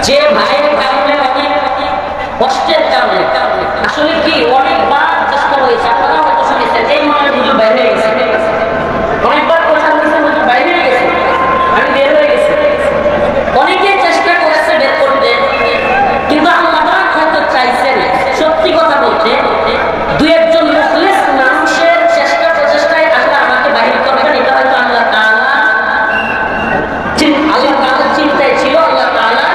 যে ভাইয়ের কারণে অনেক কষ্টের কারণে আসলে কি অনেকবার চেষ্টা হয়েছে, আপনারা হয়তো শুনেছেন এই মনে হুজুর বাইরে হয়ে গেছে, অনেকবার কথা বলেছে হুজুর বাইরে হয়ে গেছে, আমি বের হয়ে গেছি। অনেকে চেষ্টা করেছে বের করতে, কিন্তু আল্লাহ পাক হয়তো চাইছেন সত্যি কথা বলতে দুই একজন মুখলিস মানুষের চেষ্টা প্রচেষ্টায় আল্লাহ আমাকে বাহির করবেন, এটা হয়তো আল্লাহ তাআলা চিন্তায় ছিল, আল্লাহ তাআলা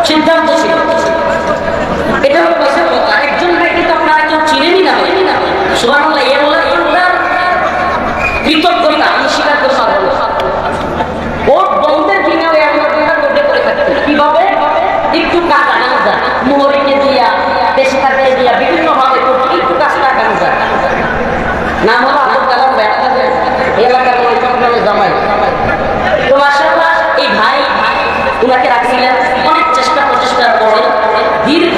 সিদ্ধান্ত ছিল। এটা হলো কথা। আরেকজন ভাই কিন্তু আপনারা কেউ চিনেনই না, সুবহানাল্লাহ, এ হলো আল্লাহর কৃতজ্ঞতা, আমি স্বীকার করতে পারবো না। ওর বন্ধের কিনেও আমরা রোডে করে থাকছি, কিভাবে একটু কাটা গাঁজা মোহরিকে দিয়া পেশকাতে দিয়া বিভিন্ন ভাবে করছি, একটু কাজটা গাঁজা নাম হলো আব্দুল কালাম ভাই, এলাকার ওই চট্টগ্রামে জামাই। তো মাশাআল্লাহ এই ভাই উনাকে রাখছিলেন, অনেক চেষ্টা প্রচেষ্টার পরে দীর্ঘ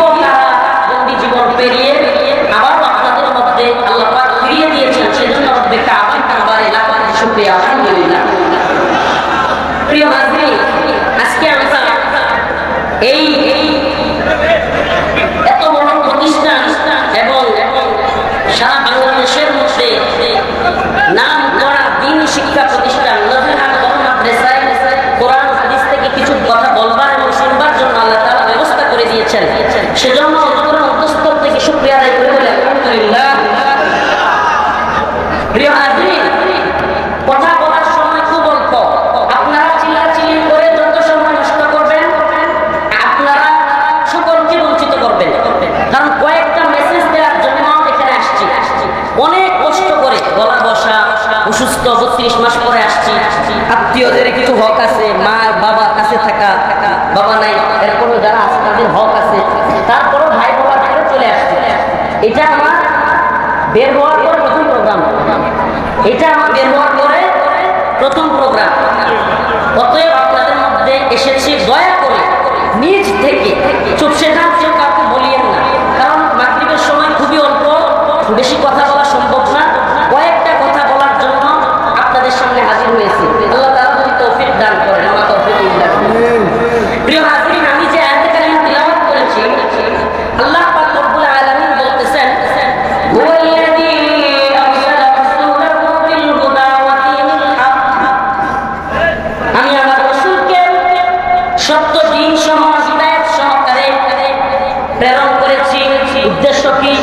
বন্দী জীবন পেরিয়ে আবারও আপনাদের মধ্যে আল্লাহ পাক ফিরিয়ে দিয়েছেন, সেজন্য রব্বে কাবার এলাকার শুকরিয়া, আলহামদুলিল্লাহ। প্রিয় হাজরিন, আজকে আমরা এই এত বড় প্রতিষ্ঠান এবং সারা বাংলাদেশের মধ্যে নাম করা দ্বীনি শিক্ষা প্রতিষ্ঠান নজরুল হক মাদ্রাসায় কোরআন হাদিস থেকে কিছু কথা বলবার এবং শুনবার জন্য আল্লাহ তাআলা ব্যবস্থা করে দিয়েছেন, সেজন্য অন্তঃস্থল থেকে শুকরিয়া আদায় করে বলি আলহামদুলিল্লাহ। প্রিয় হাজরিন, কথা বলার সময় খুব অল্প, আপনারা চিল্লাচিল্লি করে যত সময় নষ্ট করবেন আপনারা সকলকে বঞ্চিত করবেন, কারণ কয়েকটা মেসেজ দেওয়ার জন্য এখানে আসছি, অনেক কষ্ট করে গলা বসা, অসুস্থ 32 মাস পরে আসছি, আত্মীয়দের কিছু হক আছে, মা বাবা কাছে থাকা, বাবা নাই এরপরও যারা আছে তাদের হক আছে, তারপরও ভাই বাবা ছেড়ে চলে আসছে। এটা আমার বের হওয়ার পর প্রথম প্রোগ্রাম, এটা আমার বের হওয়ার পরে প্রথম প্রোগ্রাম। অতএব আপনাদের মধ্যে এসেছি, দয়া করে নিজ থেকে চুপসে না, কেউ কাউকে বলিয়েন না, কারণ মাগরিবের সময় খুবই অল্প, বেশি কথা বলা সম্ভব না। কয়েকটা কথা বলার জন্য আপনাদের সামনে হাজির হয়েছি, আল্লাহ তাআলা যদি তৌফিক দান করেন, আমার তৌফিক ইল্লাহ। প্রিয় হাজরিন, আমি যে আয়াতে কারিমা তিলাওয়াত করেছি, আল্লাহ পাক রব্বুল আলামিন বলতেছেন হুয়াল্লাযী আরসালা রাসূলাহু বিল হুদা ওয়া দীনিল হক, আমি আমার রাসূলকে সত্য দ্বীন সহ হিদায়াত সহকারে প্রেরণ করেছি। উদ্দেশ্য কি?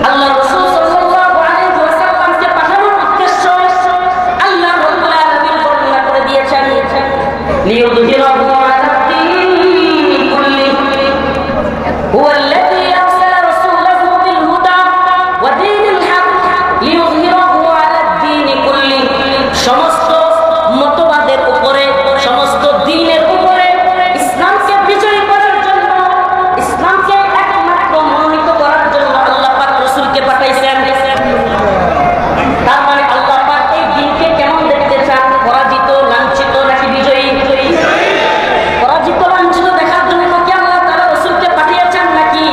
আল্লাহ রাসূল সাল্লাল্লাহু আলাইহি ওয়াসাল্লামকে পাঠানোর উদ্দেশ্য আল্লাহ রাব্বুল আলামিন বর্ণনা করে দিয়েছেন, লিইয়ুযহিরাহু আলা দ্বীনি কুল্লিহি হুয়াল্লাযী আরসালা রাসূলাহু বিল হুদা ওয়া দীনিল হক লিইয়ুযহিরাহু আলা দ্বীনি কুল্লিহি, সমস্ত মতবাদের উপরে, সমস্ত দ্বীনের উপরে ইসলামকে বিজয়ী করার জন্য, ইসলামকে একমাত্র মনোনীত করার জন্য আল্লাহ পাক রাসূলকে পাঠাইছেন। তার মানে আল্লাহ পাক এই দ্বীনকে কেমন দেখতে চান? পরাজিত, লাঞ্ছিত নাকি বিজয়ী? পরাজিত লাঞ্ছিত দেখার জন্য কি আল্লাহ তাআলা রাসূলকে পাঠিয়েছেন নাকি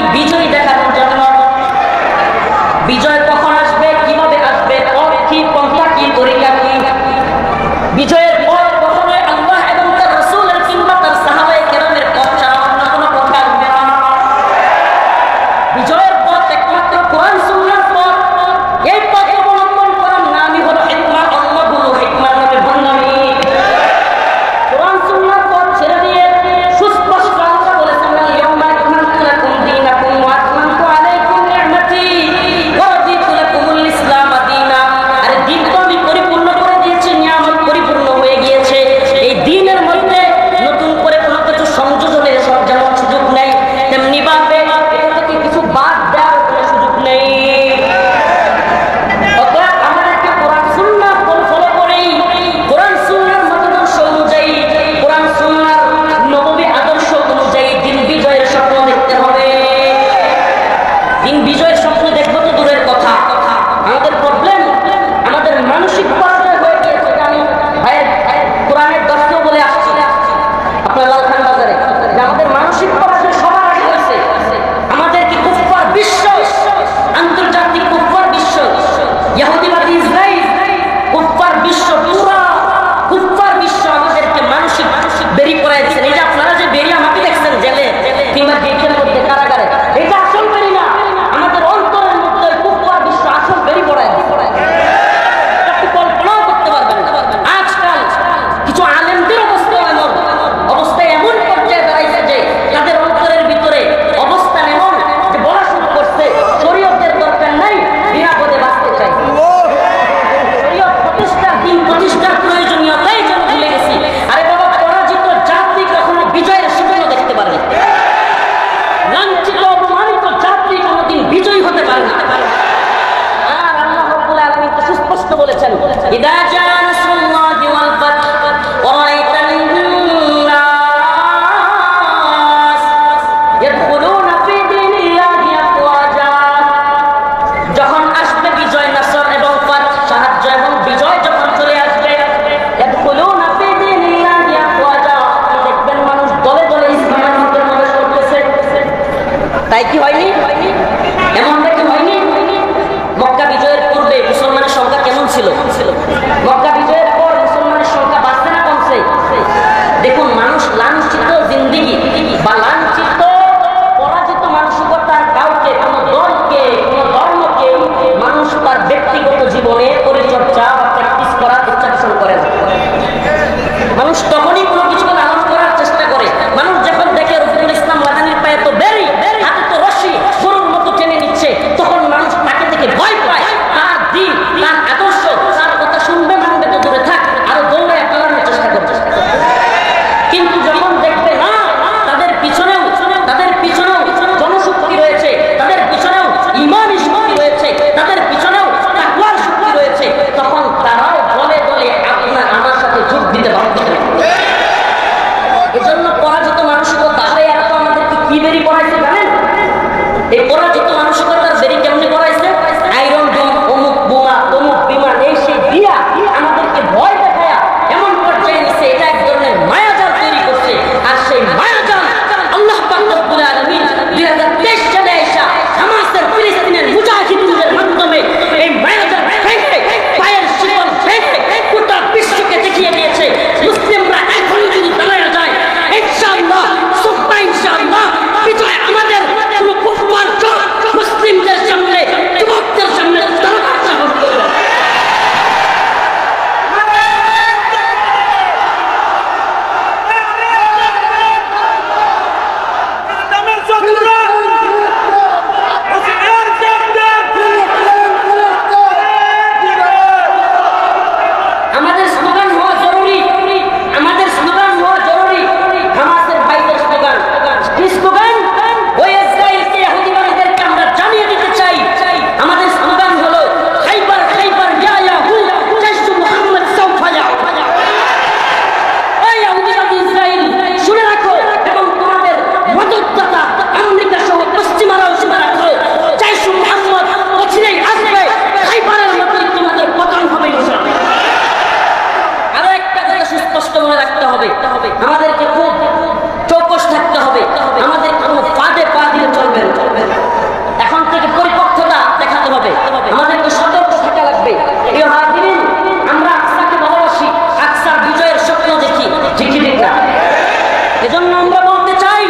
এজন্য আমরা বলতে চাই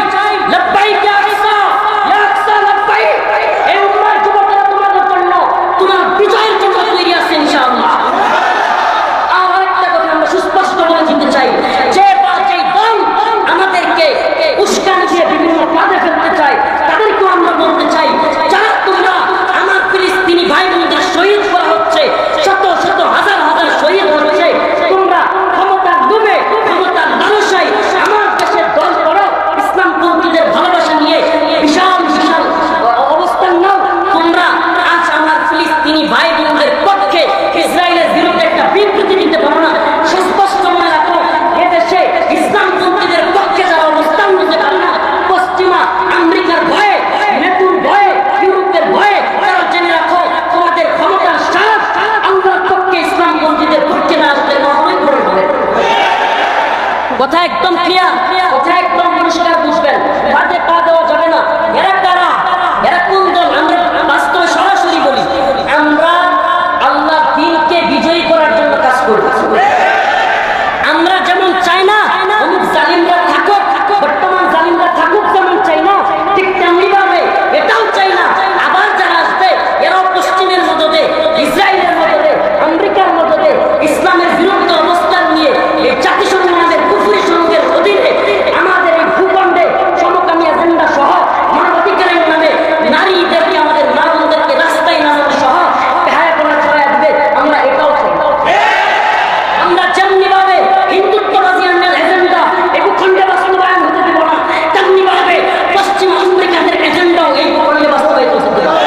লাব্বাইক ইয়া আকসা, ইয়া আকসা লাব্বাইক। এই উম্মার যুবকেরা তোমাদের জন্য, তোমার বিজয়ের জন্য তৈরি আছে ইনশাআল্লাহ। আর আরেকটা কথা আমরা সুস্পষ্ট বলে দিতে চাই, যে দল আমাদেরকে উস্কানি দিয়ে বিভিন্ন কাজে ফেলতে চায়, তাদেরকেও আমরা বলতে চাই, যারা তোমরা আমার ফিলিস্তিনি ভাই বোনদের শহীদ করা হচ্ছে, শত শত হাজার হাজার শহীদ হচ্ছে, তোমরা ক্ষমতার ডুবে, ক্ষমতার লালসায় আমার দেশের দল করো, ইসলামপন্থীদের ভালোবাসা নিয়ে বিশাল বিশাল অবস্থান নাও। তোমরা আজ আমার ফিলিস্তিনি ভাই বোনদের পক্ষে ইসরায়েলের বিরুদ্ধে একটা বিবৃতি দিতে পারো না। সুস্পষ্ট মনে রাখো, এদেশে ইসলামপন্থীদের পক্ষে যারা অবস্থান নিতে পারে না, পশ্চিমা আমেরিকার ভয়ে, নেটুর ভয়ে, ইউরোপের ভয়ে, তারা জেনে রাখো তোমাদের ক্ষমতার সাথ আল্লাহর পক্ষে ইসলামপন্থীদের পক্ষে না আসলে কখনোই করে দেবে। কথা একদম ক্লিয়ার, কথা একদম পরিষ্কার বুঝবেন, বাদে পা দেওয়া যাবে না। এরা কারা, এরা কোন দল? আমরা বাস্তবে সরাসরি বলি, আমরা আল্লাহর দ্বীনকে বিজয়ী করার জন্য কাজ করি। আমরা যেমন চাই না অমুক জালিমরা থাকুক, বর্তমান জালিমরা থাকুক, যেমন চাই না ঠিক তেমনি ভাবে এটাও চাই না আবার যারা আসবে এরাও পশ্চিমের মদদে, ইসরায়েলের মদদে, আমেরিকার মদদে ইসলামের বিরুদ্ধে অবস্থান নিয়ে এই জাতিসংঘ নামের কুফরি সংঘের অধীনে আমাদের এই ভূখণ্ডে সমকামী এজেন্ডা সহ মানবাধিকারের নামে নারীদেরকে, আমাদের মা বোনদেরকে রাস্তায় নামানো সহ বেহায়াপনা ছড়ায় দিবে, আমরা এটাও চাই না। আমরা যেমনি ভাবে হিন্দুত্ববাদী এজেন্ডা এই ভূখণ্ডে বাস্তবায়ন হতে দেব না, তেমনি ভাবে পশ্চিম আমেরিকাদের এজেন্ডাও এই ভূখণ্ডে বাস্তবায়িত হতে দেব না।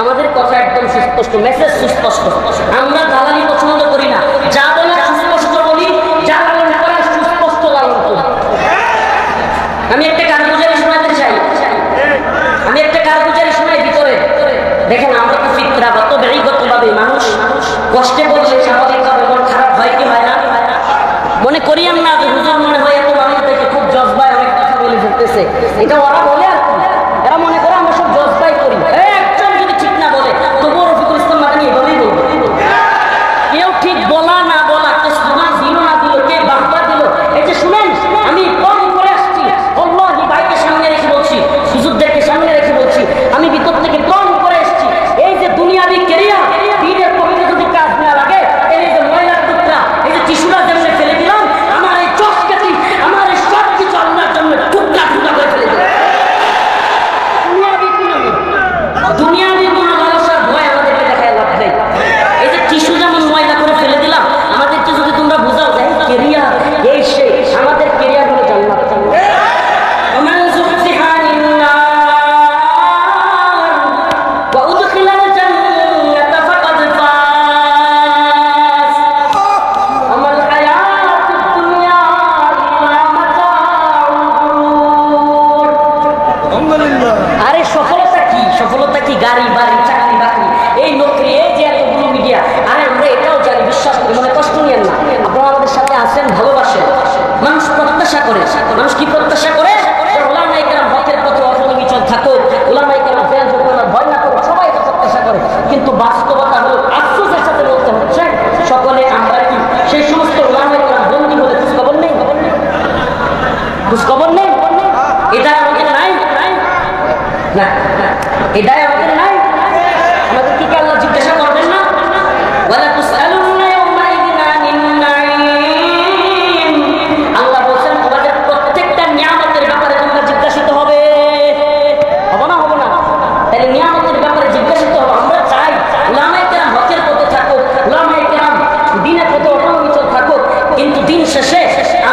আমাদের কথা একদম সুস্পষ্ট, মেসেজ সুস্পষ্ট। আমরা দালালি পছন্দ করি না, যা বলে সুস্পষ্ট বলি, যা লালন করা সুস্পষ্ট লালন করি। আমি একটা কারগুজারি শোনাতে চাই, আমি একটা কারগুজারি শোনাই ভিতরে। দেখেন, আমরা তো ফিতরাগত ব্যক্তিগতভাবে মানুষ কষ্টে বললে স্বাভাবিকভাবে মন খারাপ হয় কি হয় না? মনে করিয়েন না যে হুজুর মনে হয় এত মানুষ দেখে খুব জজবায় অনেক কথা বলে ফেলতেছে, এটা ওরা বলে আর কি। এরা মনে করে আমরা সব জজবাই করি। একজন যদি ঠিক না বলে তবুও রফিকুল ইসলাম মাদানী এভাবেই বলবো। কেউ ঠিক বলা না বলা, কে সুমা দিল না দিল, কে বাহবা দিল, এই যে শুনেন, আমি কম করে আসছি, আল্লাহি ভাইকে সামনে রেখে বলছি, হুজুরদেরকে সামনে রেখে বলছি, আমি ভিতর থেকে কম করে এসছি। এই যে দুনিয়াবি কেরিয়ার, দিনের পক্ষে যদি কাজ না লাগে, এই যে ময়লার টুকরা, এই যে টিস্যুরা যেমন ফেলে দিলাম, আমার এই চোখ কেটে, আমার এই সব কিছু আল্লাহর জন্য টুকরা টুকরা করে ফেলে দিলাম। দুনিয়াবি কোনো লালসার ভয় আমাদেরকে দেখায় লাভ নেই। এই যে টিস্যু যেমন ময়লা করে ফেলে দিলাম, আমাদেরকে যদি তোমরা বোঝাও যে কেরিয়ার এই সে, আমাদের কেরিয়ার হলো জান্নাত। ومن زحزح عن النار وأدخل الجنة فقد فاز وما الحياة الدنيا إلا متاع الغرور। আরে সফলতা কি? সফলতা কি গাড়ি বাড়ি চাকরি বাকরি এই নকরি এই যে এতগুলো মিডিয়া? আরে আমরা এটাও জানি, বিশ্বাস করি, মানে কষ্ট নিয়েন না। আপনারা আমাদের সাথে আসেন, ভালোবাসেন। মানুষ প্রত্যাশা করে, মানুষ কি প্রত্যাশা করে? ওলামায়ে কেরাম হকের পথে অটল বিচল থাকুক, ওলামায়ে কেরাম ফেল যখন ভয় না করুক, সবাই তো প্রত্যাশা করে। কিন্তু বাস্তবতা হলো, আফসোসের সাথে বলতে হচ্ছে, সকলে আমরা কি সেই সমস্ত ওলামায়ে কেরাম বন্দী বলে খোঁজখবর নেই? খোঁজখবর নেই? এটা আমাদের নাই না, এটাই আমাদের নাই। আমাদের কি আল্লাহ জিজ্ঞাসা করবেন না? ওয়ালা তুসআলুনা ইয়াওমাইদিন আনিন নাঈম। আল্লাহ বলেন তোমাদের প্রত্যেকটা নিয়ামতের ব্যাপারে তোমরা জিজ্ঞাসিত হবে। হবে না? হবে না? তাহলে নিয়ামতের ব্যাপারে জিজ্ঞাসিত হবে। আমরা চাই উলামায়ে কেরাম হকের পথে থাকুক, উলামায়ে কেরাম দ্বীনের পথে অটল অবিচল থাকুক, কিন্তু দিন শেষে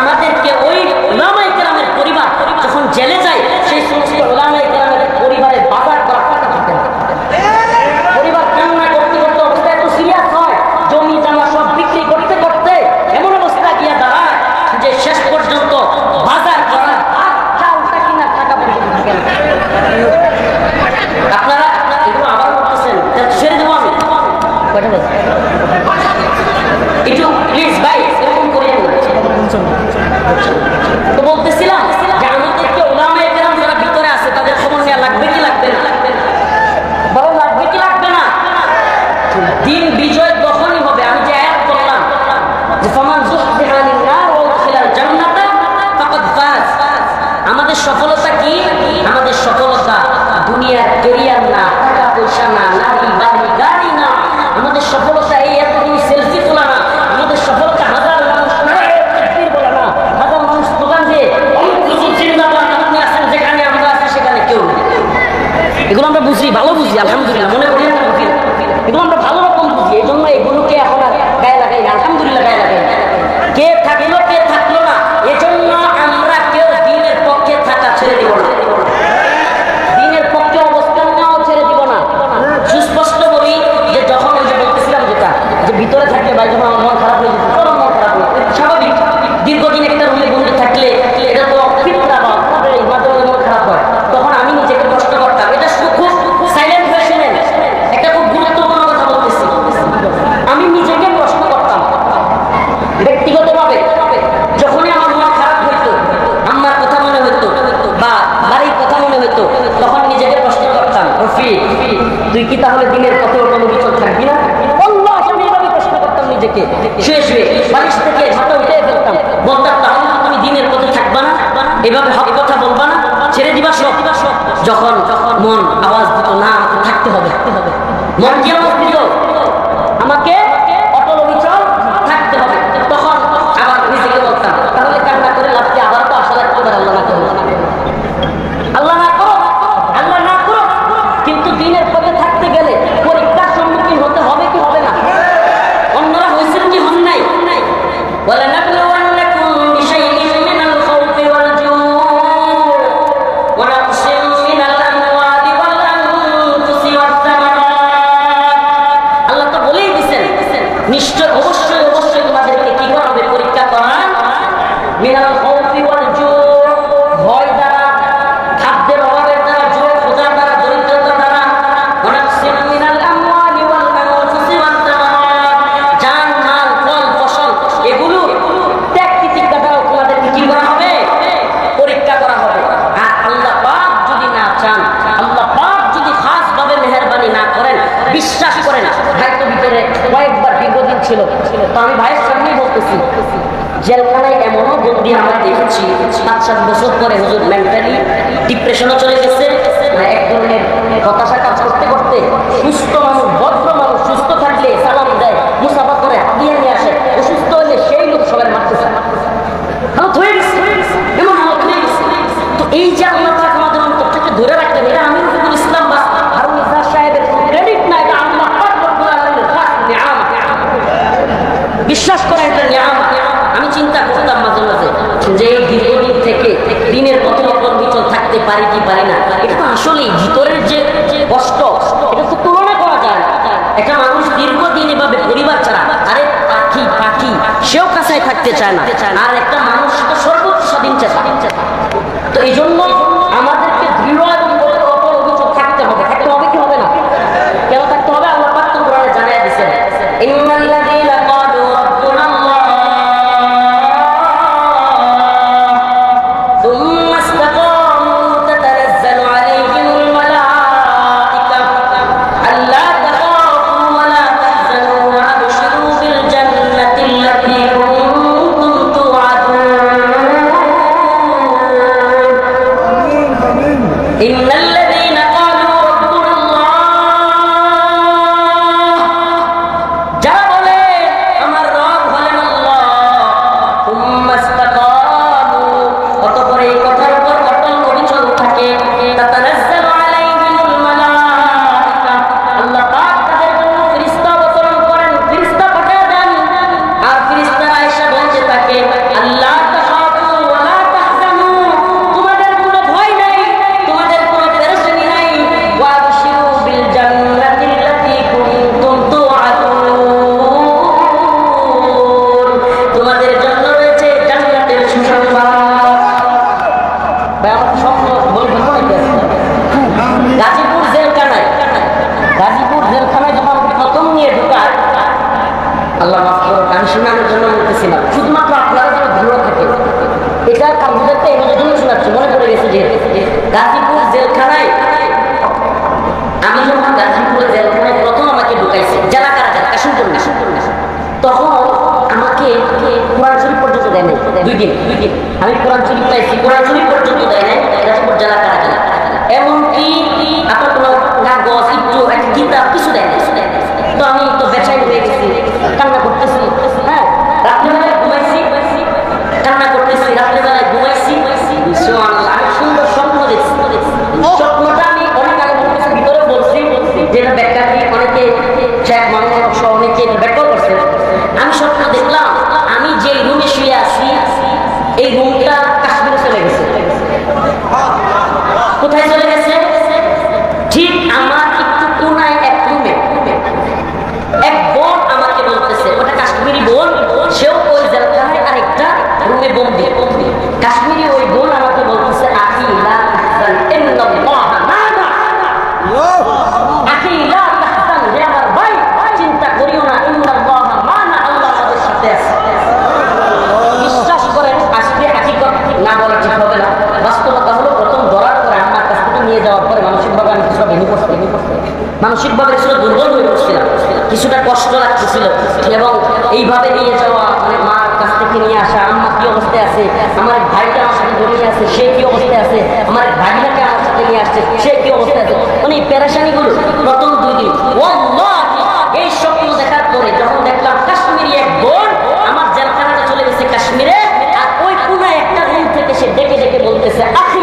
আমাদেরকে ওই উলামায়ে কেরামের পরিবার যখন জেলে যায়, সেই সমস্ত উলামায়ে কেরামের পরিবারের বাজার করা টাকা থাকে না। সফলতা দুনিয়ার কেরিয়ার না, টাকা পয়সা না, নারী বাড়ি গাড়ি না। আমাদের সফলতা এই এতদিন সেলফি তোলা না, আমাদের সফলতা হাজার মানুষ বলা না, হাজার মানুষ দোকান দিয়ে আপনি আছেন যেখানে, আমরা আছি সেখানে কেউ নেই। এগুলো আমরা বুঝি, ভালো বুঝি, আলহামদুলিল্লাহ, মনে করি না বুঝি, এগুলো আমরা ভালো রকম বুঝি। এই জন্য এগুলোকে এখন আর গায়ে লাগাই না, আলহামদুলিল্লাহ গায়ে লাগাই না। কে থাকলো কে থাকলো না, এজন্য আমরা কেউ দিনের পক্ষে থাকা ছেড়ে দিব না, দিনের পক্ষে অবস্থান নেওয়া ছেড়ে দিব না। সুস্পষ্ট বলি যে যখন ওই যে বলতেছিলাম যেটা যে ভিতরে থাকলে ভাই যখন আমার মন খারাপ হয়ে যেত, তখন মন খারাপ হয়ে যেত, স্বাভাবিক। দীর্ঘদিন একটা রুমে বন্ধু থাকলে এটা তো ফিতরা বা মাঝে মাঝে মন খারাপ হয়। তখন আমি নিজেকে প্রশ্ন করতাম, এটা খুব সাইলেন্ট হয়ে শুনেন, একটা খুব গুরুত্বপূর্ণ কথা বলতেছি। আমি নিজেকে প্রশ্ন করতাম ব্যক্তিগতভাবে, যখনই আমার মন খারাপ হইতো, আম্মার কথা মনে হইতো বা বাড়ির কথা মনে হইতো, তখন নিজেকে প্রশ্ন করতাম, রফি তুই কি তাহলে দিনের পথে কোনো বিচল থাকবি না? আমি এভাবে প্রশ্ন করতাম নিজেকে, শুয়ে শুয়ে বালিশ থেকে হাতে উঠে ফেলতাম, বলতাম তাহলে তুমি দিনের পথে থাকবা না, এভাবে হক কথা বলবা না, ছেড়ে দিবা সব। যখন মন আওয়াজ দিত না থাকতে হবে, মন কি আওয়াজ দিত আমাকে অটল অবিচল থাকতে হবে, তখন আবার নিজেকে বলতাম তাহলে কান্না করে লাভ কি? আবার তো আশা রাখতে পারে আল্লাহ না করো, আল্লাহ না করো, আল্লাহ না করো। কিন্তু দিনের পথে থাকতে গেলে পরীক্ষার সম্মুখীন হতে হবে কি হবে না? অন্যরা হয়েছেন কি হন নাই? ولنبلونكم بشيء من الخوف والجوع ونقص من الأموال والأنفس والثمرات। আল্লাহ তো বলেই দিয়েছেন নিশ্চয় অবশ্যই অবশ্যই তোমাদেরকে কি করা হবে? পরীক্ষা করা। মিনাল খাউফি ওয়াল জু, ভয় দ্বারা, খাদ্যের অভাবের দ্বারা, জুয়া খোঁজার দ্বারা, দরিদ্রতার দ্বারা, ওয়ানাকসিম মিনাল আমওয়ালি ওয়াল আনফুসি ওয়াত তামারাত, জান মাল ফল ফসল এগুলো ত্যাগ তিতিক্ষা দ্বারা তোমাদেরকে কি করা হবে? পরীক্ষা করা হবে। আর আল্লাহ পাক যদি না চান, আল্লাহ পাক যদি খাস ভাবে মেহেরবানি না করেন, বিশ্বাস করেন ভাই তো ভিতরে কয়েকবার দীর্ঘদিন ছিল, তো আমি ভাইয়ের সামনেই বলতেছি জেলখানায় এমনও বন্দি আমরা দেখেছি 5-7 বছর পরে হুজুর মেন্টালি ডিপ্রেশনও চলে গেছে, এক ধরনের হতাশা কাজ করতে করতে সুস্থ মানুষ, ভদ্র মানুষ সুস্থ থাকলে সালাম দেয়, মুসাফা করে হাতিয়ে নিয়ে আসে, অসুস্থ হলে সেই লোক সবাই মারতেছে, হালত হয়ে গেছে, এমন হালত হয়ে গেছে। তো এই যে আল্লাহ পাক আমাদের অন্তরটাকে ধরে রাখতেন, এটা আমি রফিকুল ইসলাম বা হারুন ইসলাম সাহেবের ক্রেডিট না, এটা আল্লাহ পাক রব্বুল আলামিনের খাস নিয়ামত। বিশ্বাস করেন এটা নিয়ামত। আমি চিন্তা করতাম মাঝে মাঝে যে এই দীর্ঘদিন থেকে দিনের পথে অটল বিচল থাকতে পারি কি পারি না, এটা তো আসলে ভিতরের যে কষ্ট, এটা তো তুলনা করা যায় না। একটা মানুষ দীর্ঘদিন এভাবে পরিবার ছাড়া, আরে পাখি পাখি সেও কাছায় থাকতে চায় না, আর একটা মানুষ তো সর্বোচ্চ স্বাধীন চায়। তো এই জন্য আমাদেরকে দৃঢ় এবং অটল অবিচল থাকতে হবে। থাকতে হবে কি হবে না? কেন থাকতে হবে? আল্লাহ পাক তো কোরআনে জানায় দিয়েছেন, ইন্নাল্লাযীনা ক্বালু রাব্বুনা আল্লাহ ثم استقاموا تتنزل عليهم الملائكة ألا تخافوا ولا تحزنوا وأبشروا بالجنة التي كنتم توعدون إن الذين قالوا ربنا الله যারা বলে আমার রব হলেন আল্লাহ, ثم استقاموا, অতঃপর এই কথার উপর অটল অবিচল থাকে, তাতানাজ্জালু আলাইহিমুল মালাইকা, আল্লাহ পাক তাদের জন্য ফেরেশতা অবতরণ করেন, ফেরেশতা পাঠিয়ে দেন, আর ফেরেশতারা এসে বলতে থাকে আল্লাহ তাখাফু ওয়া লা তাহজানু, তোমাদের কোনো ভয় নাই, তোমাদের কোনো পেরেশানি নাই, ওয়া আবশিরু বিল জান্নাতি আল্লাতী কুনতুম তুআদুন, তোমাদের জন্য রয়েছে জান্নাতের সুসংবাদ। ভাই আমার স্বপ্ন বলে ফেলবো নাকি? গাজীপুর জেলখানায়, গাজীপুর জেলখানায় যখন প্রথম নিয়ে ঢুকায়, আল্লাহ মাফ করো গান শোনানোর জন্য বলতেছিলাম, শুধুমাত্র আপনারা যেন দৃঢ় থাকে, এটা কামরুদারটা এবার জন্য শোনাচ্ছি, মনে পড়ে গেছে যে গাজীপুর জেলখানায়, আমি যখন গাজীপুর জেলখানায় প্রথম আমাকে ঢুকাইছে, জেলা কারাগার কাশিমপুর না, তখন আমাকে কোরআন শরীফ পর্যন্ত দেয় নাই, 2 দিন আমি কোরআন শরীফ পাইছি, কোরআন শরীফ পর্যন্ত দেয় নাই গাজীপুর জেলা কারাগার। এমনকি আপনার কোনো কাগজ একটু একটা কিতাব কিছু দেয়। তো আমি তো বেচাই হয়ে গেছি, কান্না করতেছি। হ্যাঁ, রাত্রিবেলায় ঘুমাইছি, কান্না করতেছি, রাত্রিবেলায় ঘুমাইছি। আমি সুন্দর স্বপ্ন দেখছি। স্বপ্নটা আমি অনেক আগে ভিতরে বলছি, যেটা ব্যাখ্যা কি অনেকে শেখ মামুন সহ অনেকে ব্যাখ্যা করছে। আমি স্বপ্ন দেখলাম আমি যে রুমে শুয়ে আছি এই রুমটা কাশ্মীরে চলে গেছে। কোথায় চলে গেছে? ঠিক আমার একটু কোনায় এক রুমে এক বোন আমাকে বলতেছে, ওটা কাশ্মীরি বোন, সেও ওই জেলখানায় আরেকটা রুমে বন্দি। কাশ্মীরি ওই বোন আমাকে বলতেছে, আখি লা তাহজান ইন্নাল্লাহ মা'না, আখি লা তাহজান, হে আমার ভাই চিন্তা করিও না, ইন্নাল্লাহ মা'না, আল্লাহ আমাদের সাথে আছে। বিশ্বাস করেন আজকে হাকিকত না বলা ঠিক হবে না। বাস্তবতা হলো প্রথম ধরার পরে আমার কাছ থেকে নিয়ে যাওয়ার পরে মানসিকভাবে আমি কিছুটা ভেঙে পড়ছি, মানসিকভাবে কিছুটা দুর্বল হয়ে পড়ছিলাম, কিছুটা কষ্ট লাগতেছিল। এবং এইভাবে নিয়ে যাওয়া মানে মার কাছ থেকে নিয়ে আসা, আম্মা কি অবস্থায় আছে, আমার ভাইটা আমার সাথে জড়িয়ে আছে সে কি অবস্থায় আছে, আমার ভাগিনাকে আমার সাথে নিয়ে আসছে সে কি অবস্থায় আছে, মানে এই পেরেশানিগুলো প্রথম 2 দিন। ওয়াল্লাহি এই স্বপ্ন দেখার পরে যখন দেখলাম কাশ্মীরি এক বোন আমার জেলখানাটা চলে গেছে কাশ্মীরে, আর ওই কোনায় একটা রুম থেকে সে ডেকে ডেকে বলতেছে, আখি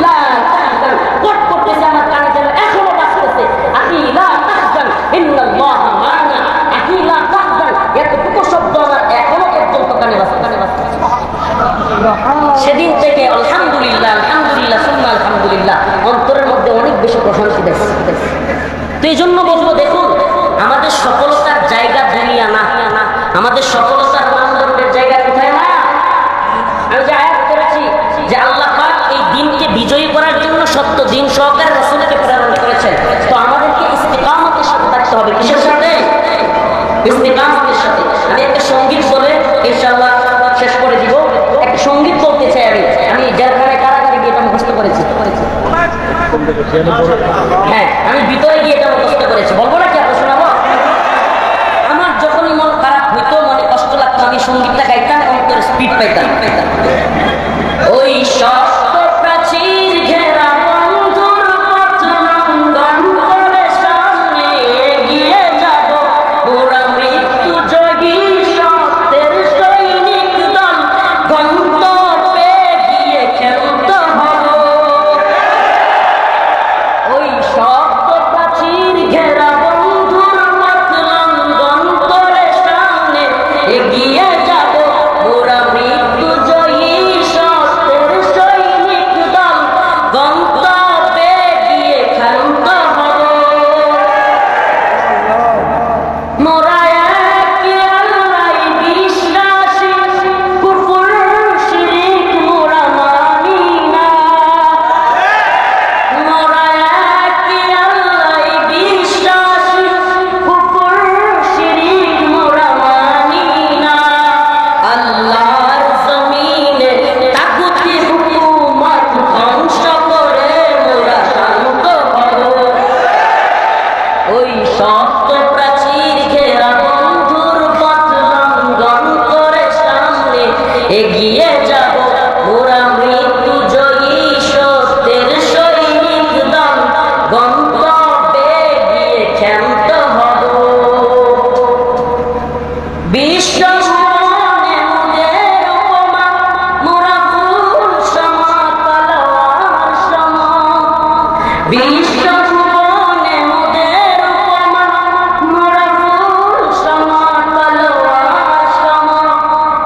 লা তাহজান, কোট করতেছে আমার কানে যেন এখনো বাজতেছে, আখি লা তাহজান ইন্নাল্লাহ মা'না, আখি লা তাহজান, এতটুকু শব্দ আমার এখনো পর্যন্ত কানে বাজতেছে। সেদিন থেকে আলহামদুলিল্লাহ, আলহামদুলিল্লাহ, সুম্মা আলহামদুলিল্লাহ, অন্তরের মধ্যে অনেক বেশি প্রশান্তি দেখছি। তো এই জন্য বলবো, দেখুন আমাদের সফলতার জায়গা দুনিয়া না, আমাদের সফলতার মানদণ্ডের জায়গা কোথায় না? আমি যে আয়াত করেছি যে আল্লাহ পাক এই দিনকে বিজয়ী করার জন্য সত্য দিন সহকারে রাসূলকে প্রেরণ করেছেন। তো আমাদেরকে ইস্তিকামতের সাথে থাকতে হবে। কিসের সাথে? ইস্তিকামতের সাথে। আমি একটা সঙ্গীত বলে ইনশাআল্লাহ শেষ করে দিব। একটা সঙ্গীত বলতে চাই। আমি জেলখানায় কারাগারে গিয়ে এটা মুখস্থ করেছি। হ্যাঁ, আমি ভিতরে গিয়ে এটা মুখস্থ করেছি। বলবো নাকি আপনার শোনাবো? আমার যখনই মন খারাপ হইতো, মনে কষ্ট লাগতো, আমি সঙ্গীতটা গাইতাম, অন্তরে স্পিড পাইতাম। ওই শক্ত প্রাচীর ঘেরা বন্ধুর পথ লঙ্ঘন করে সামনে এগিয়ে যাব, পুরা মৃত্যু জয়ী সত্যের সৈনিক দল, গন্তব্যে গিয়ে খেলতে হব। ওই শক্ত প্রাচীর ঘেরা বন্ধুর পথ লঙ্ঘন করে সামনে এগিয়ে যাব, পুরা মৃত্যু জয়ী সত্যের সৈনিক দল, গন্তব্যে গিয়ে খেলতে হব। মোরা একে আল্লাহই বিশ্বাসী, কুফর শিরিক মোরা মানি না। মোরা একে আল্লাহই বিশ্বাসী, কুফর শিরিক মোরা মানি না। আল্লাহর জমিনে তাগুতি হুকুমত ধ্বংস করে মোরা শান্ত হব। ওই শক্ত প্রাচীর ঘেরা বন্ধুর পথ লঙ্ঘন করে সামনে এগিয়ে যাব, পুরা মৃত্যু জয়ী সত্যের সৈনিক দল, গন্তব্যে গিয়ে ক্ষান্ত হব। বিশ্ব ভুবনে মুদের উপমা, মোরা ফুল সম তলোয়ার সম। বিশ্ব ভুবনে মুদের উপমা, মোরা ফুল সম তলোয়ার সম।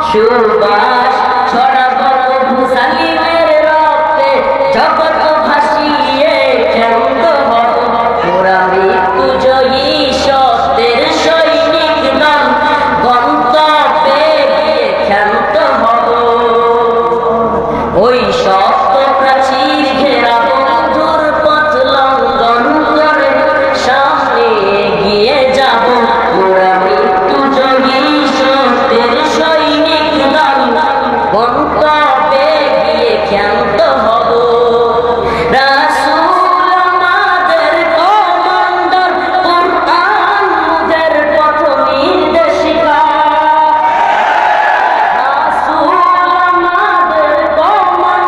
সুবাস ছড়াবো মুসালিমের রক্তে, জগৎ ভাসিয়ে ক্ষান্ত হব, মোরা মৃত্যু জয়ী সত্যের সৈনিক দল, গন্তব্যে গিয়ে ক্ষান্ত হব। ওই শক্ত প্রাচীর ঘেরা বন্ধুর পথ লঙ্ঘন করে সামনে এগিয়ে যাব, মোরা মৃত্যু জয়ী সত্যের সৈনিক দল, গন্তব্যে গিয়ে ক্ষান্ত হব। রাসূল আমাদের কমান্ডার, কুরআন মুদের পথ নির্দেশিকা। রাসূল আমাদের কমান্ডার,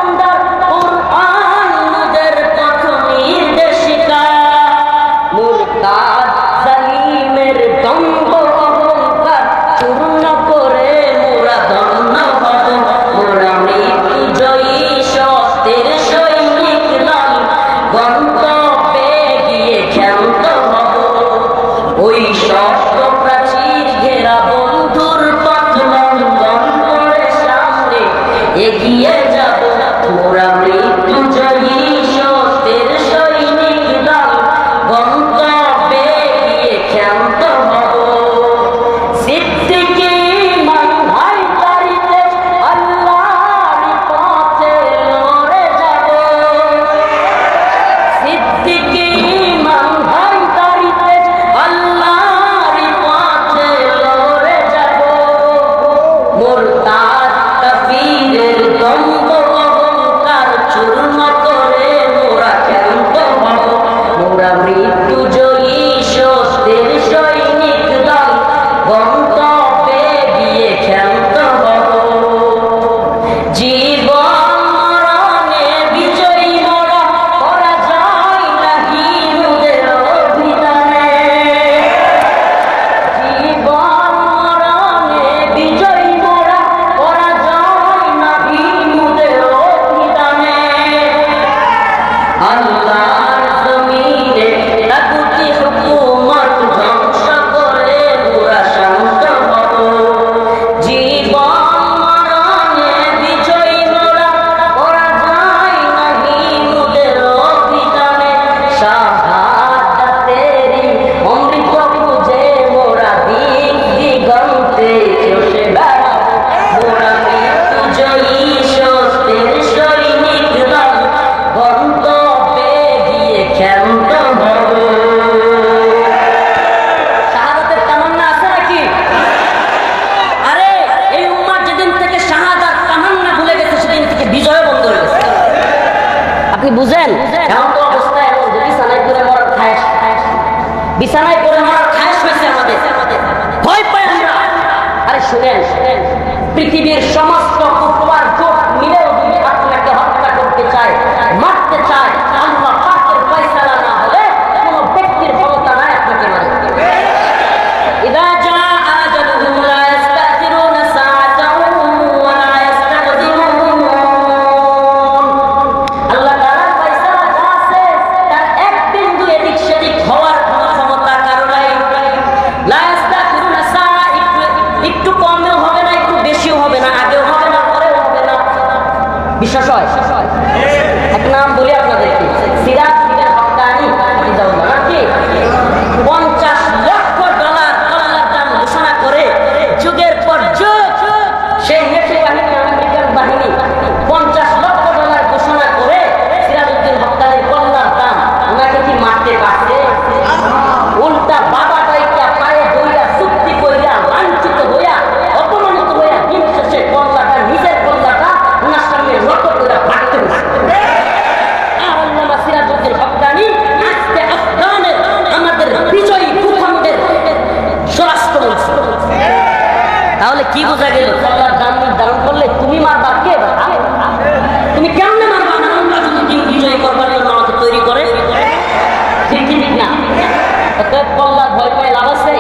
কি বুঝেন? এমন তো অবস্থা এমন যে বিছানায় পড়ে মরার খায়েশ, বিছানায় পড়ে মরার খায়েশ হয়েছে আমাদের, ভয় পাই আমরা। আরে শুনেন, পৃথিবীর সমস্ত কুফার জোট মিলেও যদি আপনাকে হত্যা করতে চায়, মারতে চায়, আল্লাহ পাকের ফয়সালা না হলে কোনো ব্যক্তির ক্ষমতা নাই আপনাকে মারতে। ইদা জা আজালুহুম লা ইস্তাখিরুনা সাআতাও ওয়া লা ইস্তাকদিমুন। আল্লাহ তাআলার ফয়সালা যা আছে তার এক বিন্দু এদিক সেদিক হওয়ার কোনো ক্ষমতা কারো নাই। লা ইস্তাখিরুনা সাআ, একটু কমেও হবে না, একটু বেশিও হবে না, আগেও হবে না, পরেও হবে না। বিশ্বাস হয়? এক নাম বলি আপনাদেরকে, সিরাজ বিন হক্কানি হাফিজাহুল্লাহ, নাকি $50 লক্ষ আল্লাহর দাম ঘোষণা করে যুগের পর যুগ সেই নেটি বাহিনী, আমেরিকান বাহিনী $50 লক্ষ ঘোষণা করে সিরাজউদ্দিন হক্কানির কল্যাণ দাম, ওনাকে কি মারতে পারছে? উল্টা বাবা দাইটা পায়ে ধইরা চুক্তি কইরা লাঞ্ছিত হইয়া অপমানিত হইয়া দিন শেষে কল্লাটা, নিজের কল্লাটা ওনার সামনে নত করে ভাগতে পারছে। আল্লামা সিরাজউদ্দিন হক্কানি আজকে আফগানের আমাদের বিজয়ী ভূখণ্ডের স্বরাষ্ট্রমন্ত্রী। তাহলে কি বোঝা গেল? কল্লার দাম নির্ধারণ করলে তুমি মারবা কে? তুমি কেমনে মারবা? আমরা যদি দিন বিজয়ী করবার জন্য আমাকে তৈরি করে, ঠিক না? অতএব কল্লার ভয় পায় লাভ আছে?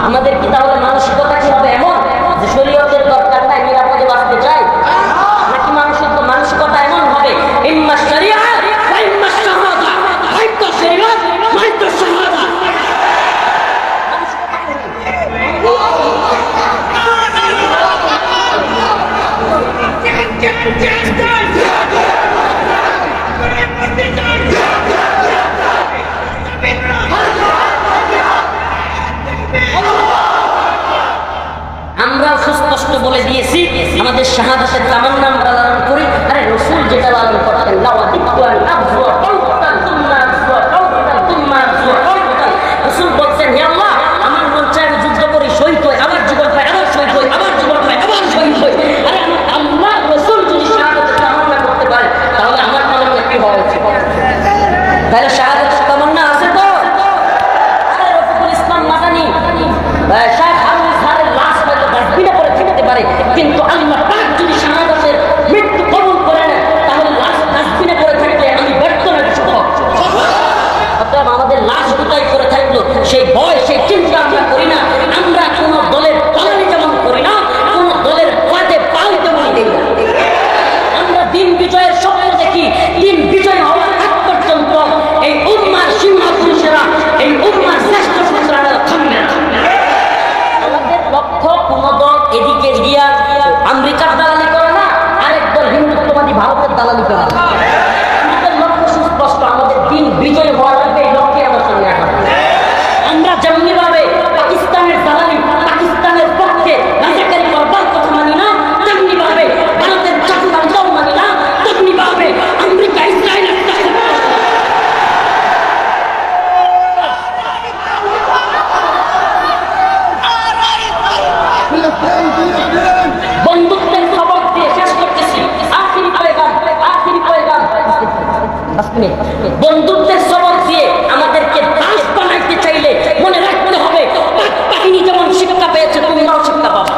আমাদের কি তাহলে মানসিকতা কি হবে এমন যে শরীয়তের দরকার নাই, নিরাপদে বাঁচতে চাই? নাকি মানসিকতা এমন হবে ইম্মা শরিয়া ওয়া ইম্মা শাহাদা, হয়তো শরিয়ত নয়তো শাহাদা। আমরা সুস্পষ্ট বলে দিয়েছি আমাদের শাহাদাতের তামান্না আমরা লালন করি। আরে রাসূল যেটা লালন করতেন, রাসূল বলছেন, হে আল্লাহ, আমার মন চায় আমি যুদ্ধ করি, শহীদ হই, আবার জীবন পাই, আবার শহীদ হই, আবার জীবন পাই, আবার শহীদ হই। আরে আল্লাহ রাসূল যদি শাহাদাতের তামান্না করতে পারে তাহলে আমার তামান্না কি হওয়া উচিত? তাহলে শাহাদাতের তামান্না আছে তো? আরে রফিকুল ইসলাম মাদানী শাইখ আবুল সারের লাশ হয়তো ডাস্টবিনে পড়ে থাকতে পারে, কিন্তু আল্লাহ পাক যদি শাহাদাতের মৃত্যু কবুল করে নেন তাহলে লাশ ডাস্টবিনে পড়ে থাকলে আমি ব্যর্থ না সফল। অতএব আমাদের লাশ কোথায় পড়ে থাকলো সেই ভয়, সেই চিন্তা আমরা করি না। আমরা কোনো দলের দালালি যেমন করি না, কোনো দলের ফাঁদে পাল তেমন দেই না। আমরা দিন বিজয়ের স্বপ্ন দেখি, দিন বিজয় হওয়ার আগ পর্যন্ত এই উম্মার সিংহ পুরুষেরা, এই উম্মার শ্রেষ্ঠ সন্তানেরা থামবে না। আমাদের লক্ষ্য কোনো দল এদিকে গিয়া আমেরিকার দালালি করে না, আরেক দল হিন্দুত্ববাদী ভারতের দালালি করে না। আমাদের লক্ষ্য সুস্পষ্ট, আমাদের দিন বিজয় হওয়ার আগে এই লক্ষ্যে আমার সামনে আসা। আমরা যেমনি ভাবে পাকিস্তানের দালালি, পাকিস্তানের পক্ষে রাজাকারি করবার কথা মানি না, তেমনি ভাবে ভারতের চাকুরাও মানি না, তেমনি ভাবে আমেরিকা ইসরায়েলের বন্ধুত্বের খবর দিয়ে শেষ করতেছি। আখিরি পয়গাম, বন্ধুত্বের সবক দিয়ে আমাদেরকে দাস বানাইতে চাইলে মনে রাখতে হবে পাক বাহিনী যেমন শিক্ষা পেয়েছে তোমরাও শিক্ষা পাবে।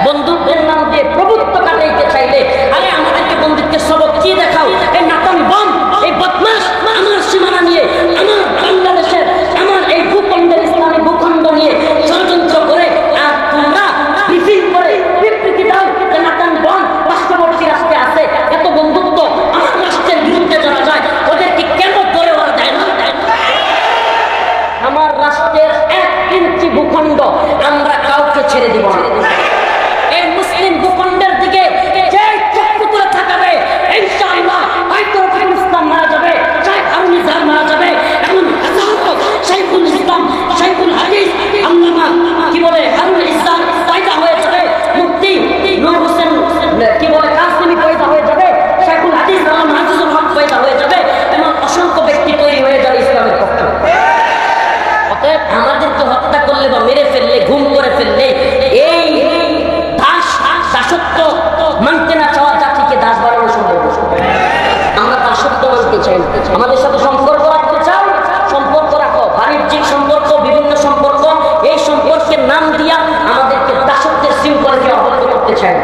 বন্ধুত্বের নাম দিয়ে প্রভুত্ব কাটাইতে চাইলে আরে আমাদেরকে বন্ধুত্বের সবক কি দেখাও। এই নাতান বম, এই বদমাশ আমার সীমানা নিয়ে, আমার বাংলাদেশের, আমার এই ভূখণ্ডের, ইসলামী ভূখণ্ড নিয়ে ষড়যন্ত্র করে আর তোমরা ব্রিফিং করে বিবৃতি দাও যে নাতান বম পার্শ্ববর্তী রাষ্ট্রে আছে, এত বন্ধুত্ব আমার রাষ্ট্রের বিরুদ্ধে যারা যায় ওদেরকে আমাদের সাথে সম্পর্ক রাখতে চাও, সম্পর্ক রাখো, বাণিজ্যিক সম্পর্ক, বিভিন্ন সম্পর্ক, এই সম্পর্কের নাম দিয়া আমাদেরকে দাসত্বের শৃঙ্খলা দিয়ে আবদ্ধ করতে চাই।